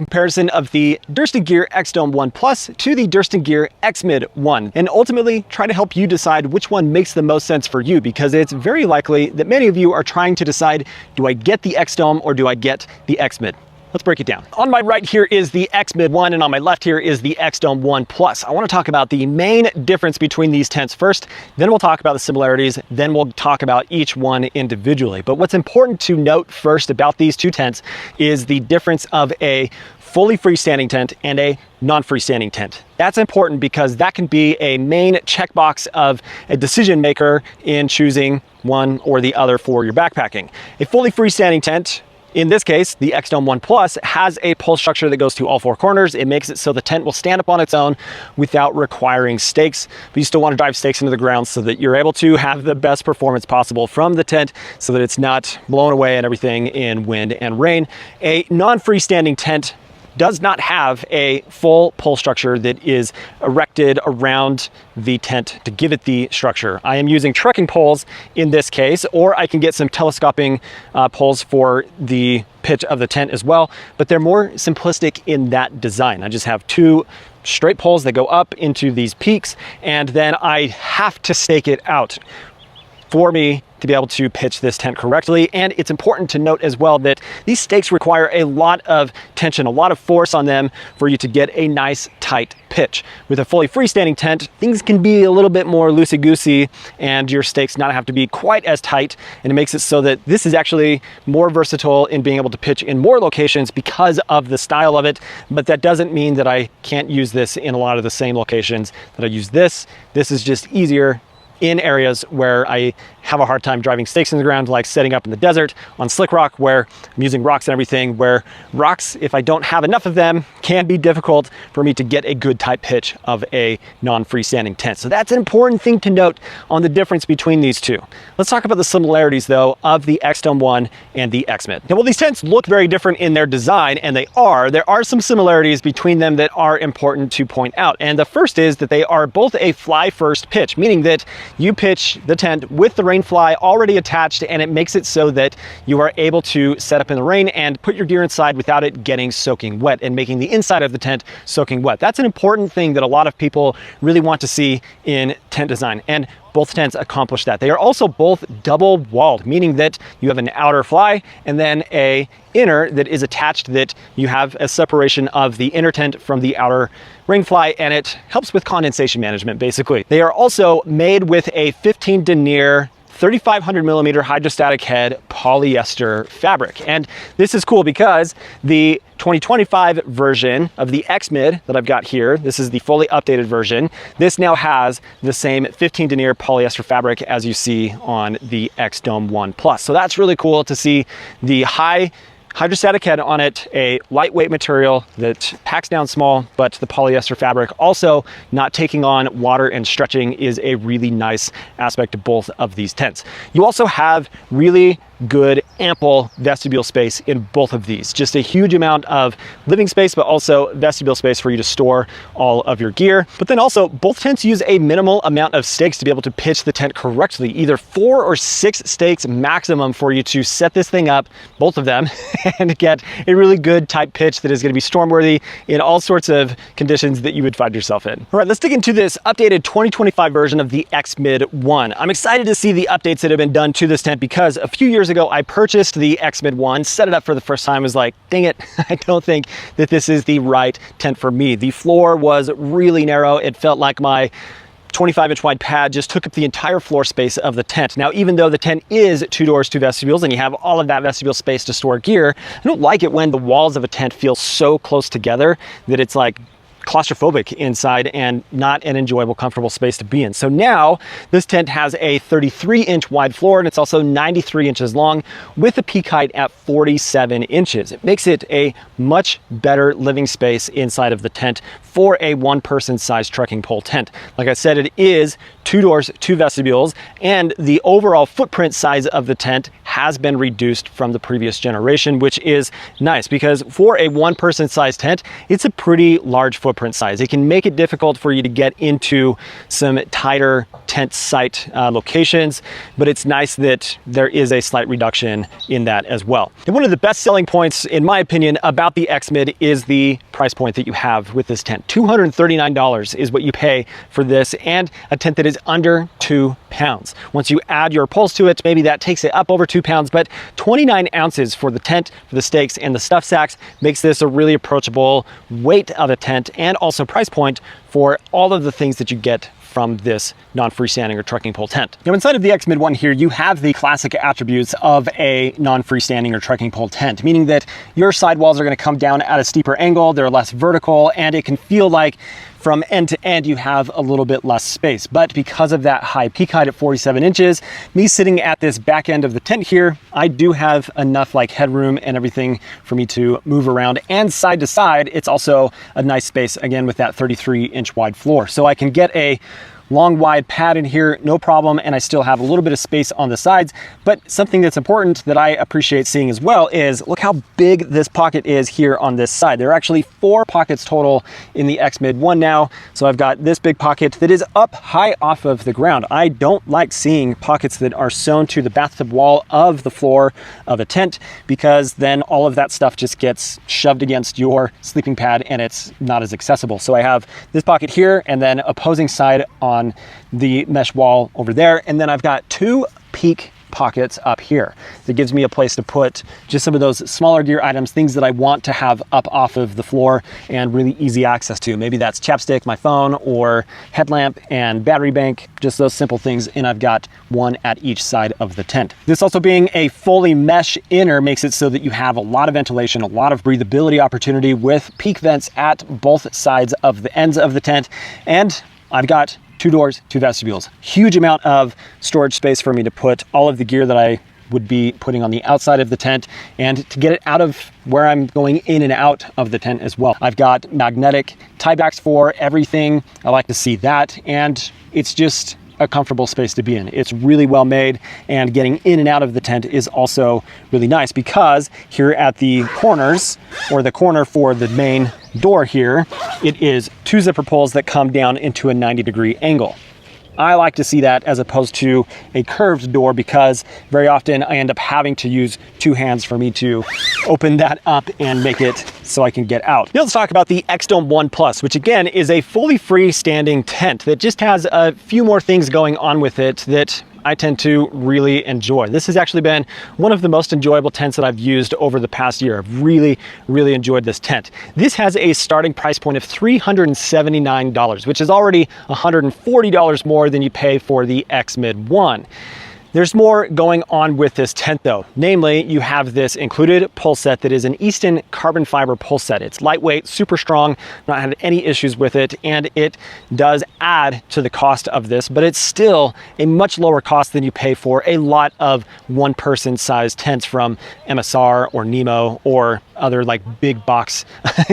Comparison of the Durston Gear X-Dome 1 Plus to the Durston Gear X-Mid 1, and ultimately try to help you decide which one makes the most sense for you, because it's very likely that many of you are trying to decide, do I get the X-Dome or do I get the X-Mid? Let's break it down. On my right here is the X-Mid 1, and on my left here is the X-Dome 1 Plus. I want to talk about the main difference between these tents first, then we'll talk about the similarities, then we'll talk about each one individually. But what's important to note first about these two tents is the difference of a fully freestanding tent and a non-freestanding tent. That's important because that can be a main checkbox of a decision maker in choosing one or the other for your backpacking. A fully freestanding tent, in this case, the X-Dome 1 Plus, has a pole structure that goes to all four corners. It makes it so the tent will stand up on its own without requiring stakes, but you still want to drive stakes into the ground so that you're able to have the best performance possible from the tent so that it's not blown away and everything in wind and rain. A non-freestanding tent does not have a full pole structure that is erected around the tent to give it the structure. I am using trekking poles in this case, or I can get some telescoping poles for the pitch of the tent as well, but they're more simplistic in that design. I just have two straight poles that go up into these peaks, and then I have to stake it out for me to be able to pitch this tent correctly. And it's important to note as well that these stakes require a lot of tension, a lot of force on them for you to get a nice tight pitch. With a fully freestanding tent, things can be a little bit more loosey-goosey and your stakes not have to be quite as tight, and it makes it so that this is actually more versatile in being able to pitch in more locations because of the style of it. But that doesn't mean that I can't use this in a lot of the same locations that I use this. This is just easier in areas where I have a hard time driving stakes in the ground, like setting up in the desert on slick rock where I'm using rocks and everything, where rocks, if I don't have enough of them, can be difficult for me to get a good tight pitch of a non-freestanding tent. So that's an important thing to note on the difference between these two. Let's talk about the similarities though of the X-Dome 1 and the X-Mid. Now, while these tents look very different in their design, and there are some similarities between them that are important to point out. And the first is that they are both a fly first pitch, meaning that you pitch the tent with the rain fly already attached, and it makes it so that you are able to set up in the rain and put your gear inside without it getting soaking wet and making the inside of the tent soaking wet. That's an important thing that a lot of people really want to see in tent design, and both tents accomplish that. They are also both double walled, meaning that you have an outer fly and then a inner that is attached, that you have a separation of the inner tent from the outer rain fly, and it helps with condensation management basically. They are also made with a 15 denier 3,500 millimeter hydrostatic head polyester fabric. And this is cool because the 2025 version of the X-Mid that I've got here, this is the fully updated version, this now has the same 15 denier polyester fabric as you see on the X-Dome 1 Plus. So that's really cool to see the high hydrostatic head on it, a lightweight material that packs down small, but the polyester fabric also not taking on water and stretching is a really nice aspect of both of these tents. You also have really good ample vestibule space in both of these. Just a huge amount of living space, but also vestibule space for you to store all of your gear. But then also both tents use a minimal amount of stakes to be able to pitch the tent correctly, either 4 or 6 stakes maximum for you to set this thing up, both of them, and get a really good tight pitch that is going to be storm worthy in all sorts of conditions that you would find yourself in. All right, let's dig into this updated 2025 version of the X-Mid 1. I'm excited to see the updates that have been done to this tent because a few years ago I purchased the X-Mid 1, set it up for the first time, was like, dang it, I don't think that this is the right tent for me. The floor was really narrow. It felt like my 25-inch wide pad just took up the entire floor space of the tent. Now, even though the tent is 2 doors, 2 vestibules, and you have all of that vestibule space to store gear, I don't like it when the walls of a tent feel so close together that it's like claustrophobic inside and not an enjoyable, comfortable space to be in. So now this tent has a 33-inch wide floor, and it's also 93 inches long with a peak height at 47 inches. It makes it a much better living space inside of the tent for a one-person size trekking pole tent. Like I said, it is 2 doors, 2 vestibules, and the overall footprint size of the tent has been reduced from the previous generation, which is nice because for a one-person size tent, it's a pretty large footprint footprint size. It can make it difficult for you to get into some tighter tent site locations, but it's nice that there is a slight reduction in that as well. And one of the best selling points, in my opinion, about the X-Mid is the price point that you have with this tent. $239 is what you pay for this, and a tent that is under 2 pounds. Once you add your poles to it, maybe that takes it up over 2 pounds, but 29 ounces for the tent, for the stakes, and the stuff sacks makes this a really approachable weight of a tent and also price point for all of the things that you get from this non-freestanding or trekking pole tent. Now inside of the X-Mid 1 here, you have the classic attributes of a non-freestanding or trekking pole tent, meaning that your sidewalls are going to come down at a steeper angle, they're less vertical, and it can feel like from end to end you have a little bit less space. But because of that high peak height at 47 inches, me sitting at this back end of the tent here, I do have enough like headroom and everything for me to move around, and side to side it's also a nice space, again with that 33-inch wide floor. So I can get a long wide pad in here, no problem, and I still have a little bit of space on the sides. But something that's important that I appreciate seeing as well is look how big this pocket is here on this side. There are actually 4 pockets total in the X-Mid 1 now. So I've got this big pocket that is up high off of the ground. I don't like seeing pockets that are sewn to the bathtub wall of the floor of a tent, because then all of that stuff just gets shoved against your sleeping pad and it's not as accessible. So I have this pocket here and then opposing side on the mesh wall over there, and then I've got 2 peak pockets up here that gives me a place to put just some of those smaller gear items, things that I want to have up off of the floor and really easy access to. Maybe that's chapstick, my phone, or headlamp and battery bank, just those simple things, and I've got 1 at each side of the tent. This also being a fully mesh inner makes it so that you have a lot of ventilation, a lot of breathability opportunity with peak vents at both sides of the ends of the tent, and I've got 2 doors, 2 vestibules. Huge amount of storage space for me to put all of the gear that I would be putting on the outside of the tent, and to get it out of where I'm going in and out of the tent as well. I've got magnetic tiebacks for everything. I like to see that, and it's just a comfortable space to be in. It's really well made, and getting in and out of the tent is also really nice, because here at the corners, or the corner for the main door here, it is 2 zipper pulls that come down into a 90-degree angle. I like to see that as opposed to a curved door, because very often I end up having to use 2 hands for me to open that up and make it so I can get out. Now let's talk about the X-Dome 1 Plus, which again is a fully freestanding tent that just has a few more things going on with it that I tend to really enjoy. This has actually been one of the most enjoyable tents that I've used over the past year. I've really enjoyed this tent. This has a starting price point of $379, which is already $140 more than you pay for the X-Mid 1. There's more going on with this tent though. Namely, you have this included pole set that is an Easton carbon fiber pole set. It's lightweight, super strong, not had any issues with it, and it does add to the cost of this, but it's still a much lower cost than you pay for a lot of 1-person size tents from MSR or Nemo or other like big box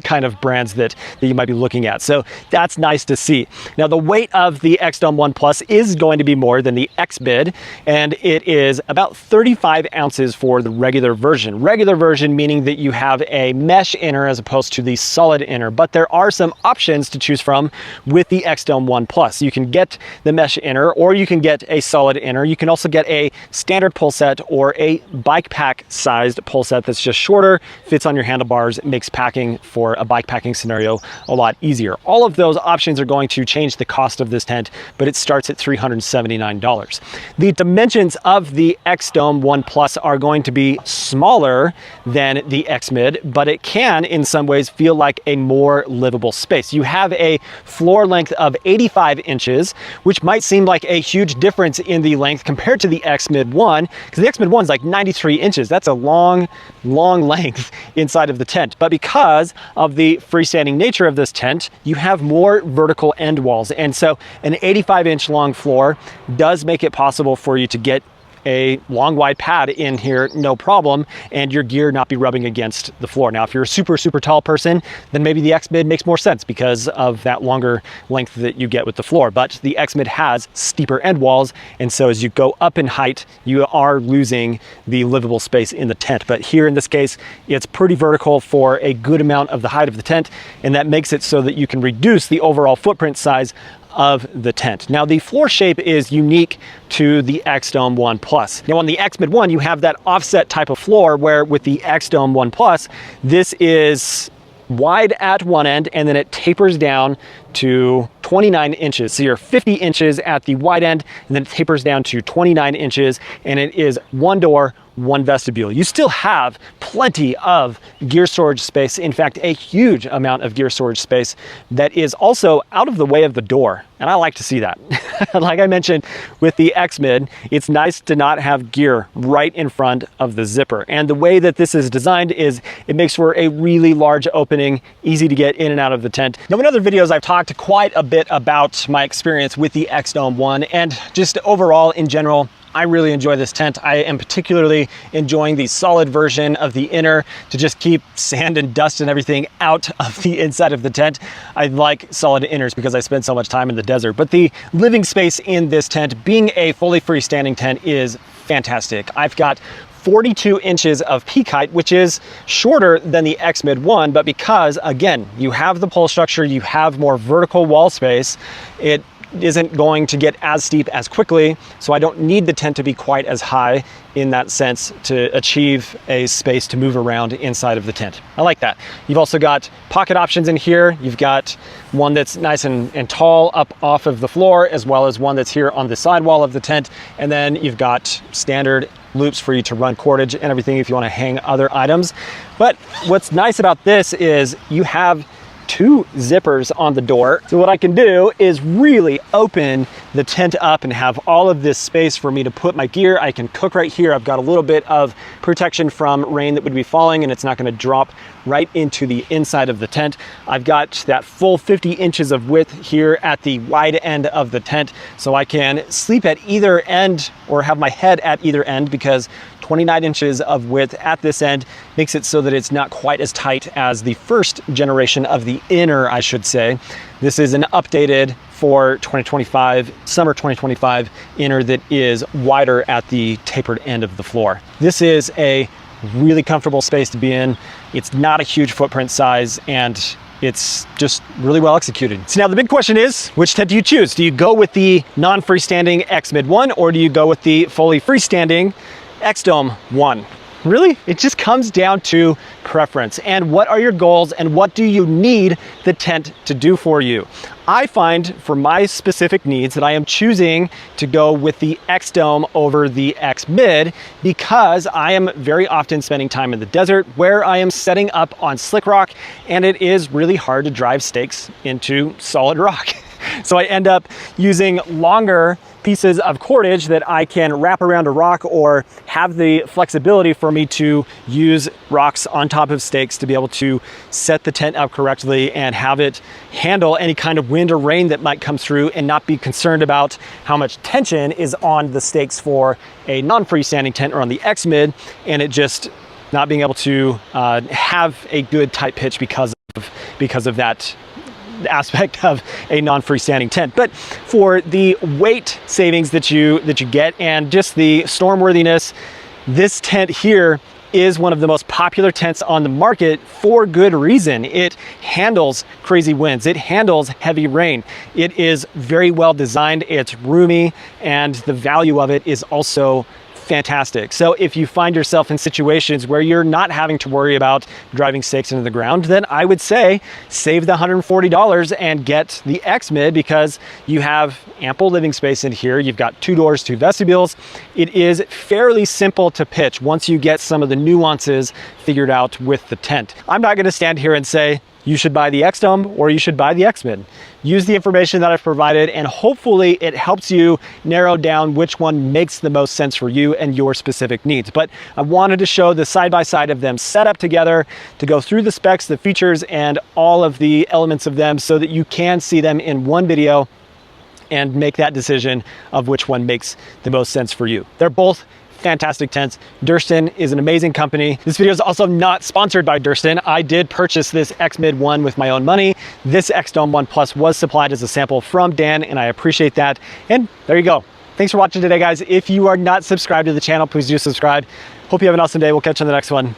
kind of brands that you might be looking at. So that's nice to see. Now the weight of the X-Dome 1 Plus is going to be more than the X-Mid, and it is about 35 ounces for the regular version. Regular version meaning that you have a mesh inner as opposed to the solid inner, but there are some options to choose from with the X-Dome 1 Plus. You can get the mesh inner, or you can get a solid inner. You can also get a standard pole set or a bike pack sized pole set that's just shorter, fits on your handlebars, makes packing for a bike packing scenario a lot easier. All of those options are going to change the cost of this tent, but it starts at $379. The dimensions of the X-Dome 1 Plus are going to be smaller than the X-Mid, but it can in some ways feel like a more livable space. You have a floor length of 85 inches, which might seem like a huge difference in the length compared to the X-Mid 1, because the X-Mid 1 is like 93 inches. That's a long length inside of the tent. But because of the freestanding nature of this tent, you have more vertical end walls. And so an 85-inch long floor does make it possible for you to get a long wide pad in here, no problem, and your gear not be rubbing against the floor. Now, if you're a super tall person, then maybe the X Mid makes more sense because of that longer length that you get with the floor. But the X Mid has steeper end walls, and so as you go up in height, you are losing the livable space in the tent. But here in this case, it's pretty vertical for a good amount of the height of the tent, and that makes it so that you can reduce the overall footprint size of the tent. Now, the floor shape is unique to the X-Dome 1 Plus. Now, on the X-Mid 1, you have that offset type of floor, where with the X-Dome 1 Plus, this is wide at one end and then it tapers down to 29 inches. So you're 50 inches at the wide end, and then it tapers down to 29 inches, and it is one door, one vestibule. You still have plenty of gear storage space. In fact, a huge amount of gear storage space that is also out of the way of the door. And I like to see that. Like I mentioned with the X-Mid, it's nice to not have gear right in front of the zipper. And the way that this is designed is it makes for a really large opening, easy to get in and out of the tent. Now, in other videos, I've talked quite a bit about my experience with the X-Dome 1, and just overall in general, I really enjoy this tent. I am particularly enjoying the solid version of the inner to just keep sand and dust and everything out of the inside of the tent. I like solid inners because I spend so much time in the desert, but the living space in this tent, being a fully freestanding tent, is fantastic. I've got 42 inches of peak height, which is shorter than the X-Mid 1, but because, again, you have the pole structure, you have more vertical wall space, it isn't going to get as steep as quickly, so I don't need the tent to be quite as high in that sense to achieve a space to move around inside of the tent. I like that. You've also got pocket options in here. You've got one that's nice and tall up off of the floor, as well as one that's here on the sidewall of the tent, and then you've got standard loops for you to run cordage and everything if you want to hang other items. But what's nice about this is you have two zippers on the door. So what I can do is really open the tent up and have all of this space for me to put my gear. I can cook right here. I've got a little bit of protection from rain that would be falling, and it's not going to drop right into the inside of the tent. I've got that full 50 inches of width here at the wide end of the tent, so I can sleep at either end or have my head at either end, because 29 inches of width at this end makes it so that it's not quite as tight as the first generation of the inner, I should say. This is an updated for 2025, summer 2025 inner that is wider at the tapered end of the floor. This is a really comfortable space to be in. It's not a huge footprint size, and it's just really well executed. So now the big question is, which tent do you choose? Do you go with the non-freestanding X-Mid 1, or do you go with the fully freestanding X-Dome 1? Really, it just comes down to preference and what are your goals and what do you need the tent to do for you. I find for my specific needs that I am choosing to go with the X-Dome over the X-Mid because I am very often spending time in the desert where I am setting up on slick rock, and it is really hard to drive stakes into solid rock. So I end up using longer pieces of cordage that I can wrap around a rock, or have the flexibility for me to use rocks on top of stakes to be able to set the tent up correctly and have it handle any kind of wind or rain that might come through, and not be concerned about how much tension is on the stakes for a non-freestanding tent or on the X-Mid, and it just not being able to have a good tight pitch because of that aspect of a non-freestanding tent. But for the weight savings that you get and just the storm worthiness, this tent here is one of the most popular tents on the market for good reason. It handles crazy winds, it handles heavy rain, it is very well designed, it's roomy, and the value of it is also fantastic. So if you find yourself in situations where you're not having to worry about driving stakes into the ground, then I would say save the $140 and get the X-Mid, because you have ample living space in here. You've got 2 doors, 2 vestibules. It is fairly simple to pitch once you get some of the nuances figured out with the tent. I'm not going to stand here and say you should buy the X-Dome or you should buy the X-Mid. Use the information that I've provided, and hopefully it helps you narrow down which one makes the most sense for you and your specific needs. But I wanted to show the side-by-side of them set up together, to go through the specs, the features, and all of the elements of them so that you can see them in one video and make that decision of which one makes the most sense for you. They're both fantastic tents. Durston is an amazing company. This video is also not sponsored by Durston. I did purchase this X Mid 1 with my own money. This X Dome 1 Plus was supplied as a sample from Dan, and I appreciate that. And there you go. Thanks for watching today, guys. If you are not subscribed to the channel, please do subscribe. Hope you have an awesome day. We'll catch you on the next one.